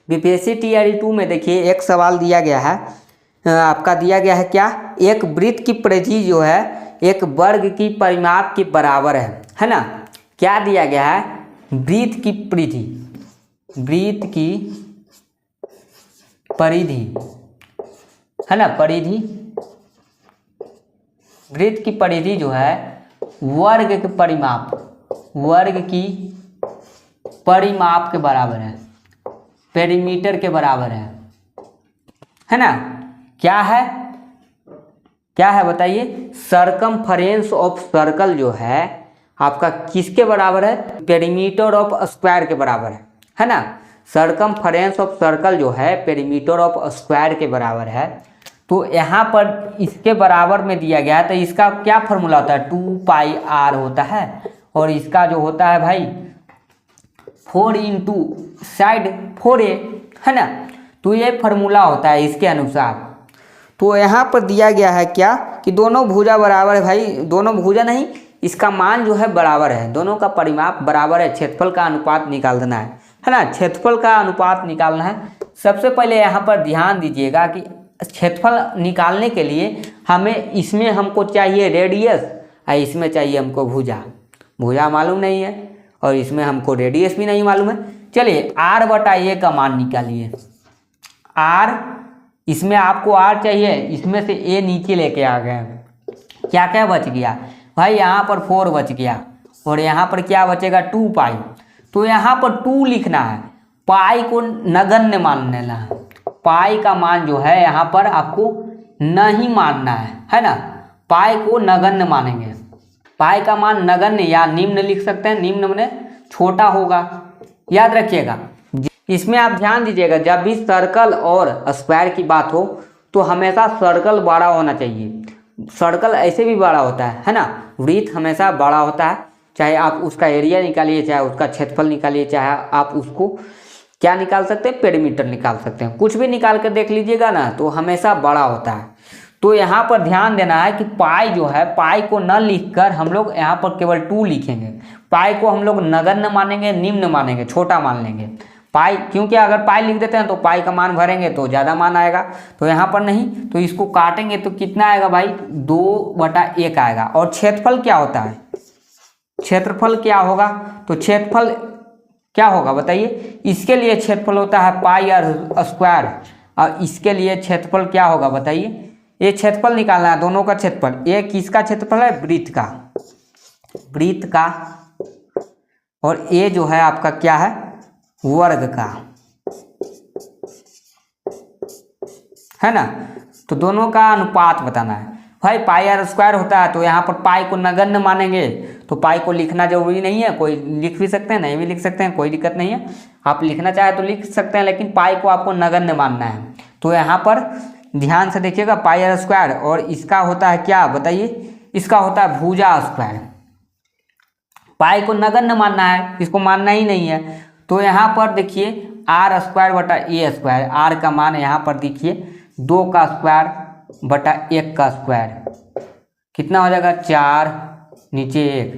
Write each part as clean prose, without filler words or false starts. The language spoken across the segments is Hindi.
बीपीएससी टीआरई 2 में देखिए एक सवाल दिया गया है, आपका दिया गया है क्या, एक वृत्त की परिधि जो है एक वर्ग की परिमाप के बराबर है ना। क्या दिया गया है, वृत्त की परिधि, वृत्त की परिधि है ना, परिधि, वृत्त की परिधि जो है वर्ग के परिमाप, वर्ग की परिमाप के बराबर है, पेरीमीटर के बराबर है ना। क्या है, क्या है बताइए, सरकमफरेंस ऑफ सर्कल जो है आपका किसके बराबर है, पेरीमीटर ऑफ स्क्वायर के बराबर है ना। सरकमफरेंस ऑफ सर्कल जो है पेरीमीटर ऑफ स्क्वायर के बराबर है। तो यहाँ पर इसके बराबर में दिया गया है, तो इसका क्या फॉर्मूला होता है, 2πr होता है, और इसका जो होता है भाई 4 इंटू साइड 4a है ना। तो ये फार्मूला होता है इसके अनुसार। तो यहाँ पर दिया गया है क्या कि दोनों भुजा बराबर है भाई, दोनों भुजा नहीं, इसका मान जो है बराबर है, दोनों का परिमाप बराबर है, क्षेत्रफल का अनुपात निकाल देना है ना, क्षेत्रफल का अनुपात निकालना है। सबसे पहले यहाँ पर ध्यान दीजिएगा कि क्षेत्रफल निकालने के लिए हमें इसमें हमको चाहिए रेडियस और इसमें चाहिए हमको भुजा, भुजा मालूम नहीं है और इसमें हमको रेडियस भी नहीं मालूम है। चलिए r/a का मान निकालिए, r, इसमें आपको r चाहिए, इसमें से a नीचे लेके आ गए, क्या क्या बच गया भाई, यहाँ पर 4 बच गया और यहाँ पर क्या बचेगा 2π। तो यहाँ पर 2 लिखना है, पाई को नगण्य मान लेना है, पाई का मान जो है यहाँ पर आपको नहीं मानना है ना, पाई को नगण्य मानेंगे, पाई का मान नगण्य या निम्न लिख सकते हैं, निम्न माने छोटा होगा, याद रखिएगा। इसमें आप ध्यान दीजिएगा, जब भी सर्कल और स्क्वायर की बात हो तो हमेशा सर्कल बड़ा होना चाहिए, सर्कल ऐसे भी बड़ा होता है ना, वृत्त हमेशा बड़ा होता है, चाहे आप उसका एरिया निकालिए, चाहे उसका क्षेत्रफल निकालिए, चाहे आप उसको क्या निकाल सकते हैं, पेरीमीटर निकाल सकते हैं, कुछ भी निकाल कर देख लीजिएगा ना, तो हमेशा बड़ा होता है। तो यहाँ पर ध्यान देना है कि पाई जो है, पाई को न लिखकर हम लोग यहाँ पर केवल 2 लिखेंगे, पाई को हम लोग नगण्य मानेंगे, निम्न मानेंगे, छोटा मान लेंगे पाई, क्योंकि अगर पाई लिख देते हैं तो पाई का मान भरेंगे तो ज़्यादा मान आएगा, तो यहाँ पर नहीं, तो इसको काटेंगे तो कितना आएगा भाई 2/1 आएगा। और क्षेत्रफल क्या होता है, क्षेत्रफल क्या होगा, तो क्षेत्रफल क्या होगा बताइए, इसके लिए क्षेत्रफल होता है πr², और इसके लिए क्षेत्रफल क्या होगा बताइए, ये क्षेत्रफल निकालना है, दोनों का क्षेत्रफल, ये किसका क्षेत्रफल है, वृत्त का, वृत्त का, और ये जो है आपका क्या है, वर्ग का, है ना। तो दोनों का अनुपात बताना है भाई, πr² होता है तो यहाँ पर पाई को नगण्य मानेंगे, तो पाई को लिखना जरूरी नहीं है, कोई लिख भी सकते हैं, नहीं भी लिख सकते हैं, कोई दिक्कत नहीं है, आप लिखना चाहे तो लिख सकते हैं, लेकिन पाई को आपको नगण्य मानना है। तो यहाँ पर ध्यान से देखिएगा, πr², और इसका होता है क्या बताइए, इसका होता है भुजा स्क्वायर, पाई को नगण्य मानना है, इसको मानना ही नहीं है। तो यहाँ पर देखिए r²/a², r का मान यहाँ पर देखिए 2 का स्क्वायर बटा 1 का स्क्वायर, कितना हो जाएगा 4 नीचे 1,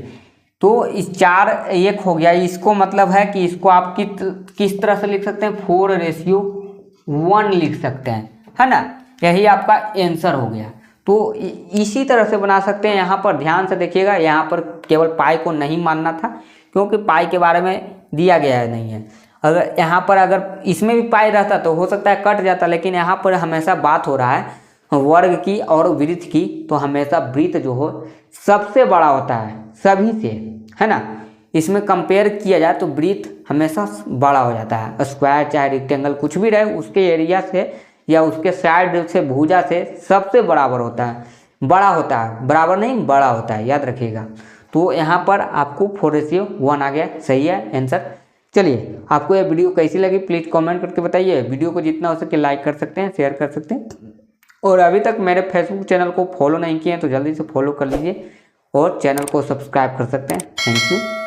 तो इस 4 1 हो गया, इसको मतलब है कि इसको आप किस तरह से लिख सकते हैं, 4:1 लिख सकते हैं, है ना, यही आपका आंसर हो गया। तो इसी तरह से बना सकते हैं। यहाँ पर ध्यान से देखिएगा, यहाँ पर केवल पाई को नहीं मानना था क्योंकि पाई के बारे में दिया गया है नहीं है, अगर यहाँ पर अगर इसमें भी पाई रहता तो हो सकता है कट जाता, लेकिन यहाँ पर हमेशा बात हो रहा है वर्ग की और वृत्त की, तो हमेशा वृत्त जो हो सबसे बड़ा होता है सभी से, है ना, इसमें कंपेयर किया जाए तो वृत्त हमेशा बड़ा हो जाता है, स्क्वायर चाहे रेक्टेंगल कुछ भी रहे, उसके एरिया से या उसके साइड से भुजा से सबसे बराबर होता है, बड़ा होता है, बराबर नहीं बड़ा होता है, याद रखिएगा। तो यहाँ पर आपको 4:1 आ गया, सही है आंसर। चलिए, आपको ये वीडियो कैसी लगी प्लीज़ कमेंट करके बताइए, वीडियो को जितना हो सके लाइक कर सकते हैं, शेयर कर सकते हैं, और अभी तक मेरे फेसबुक चैनल को फॉलो नहीं किए हैं तो जल्दी से फॉलो कर लीजिए और चैनल को सब्सक्राइब कर सकते हैं। Thank you.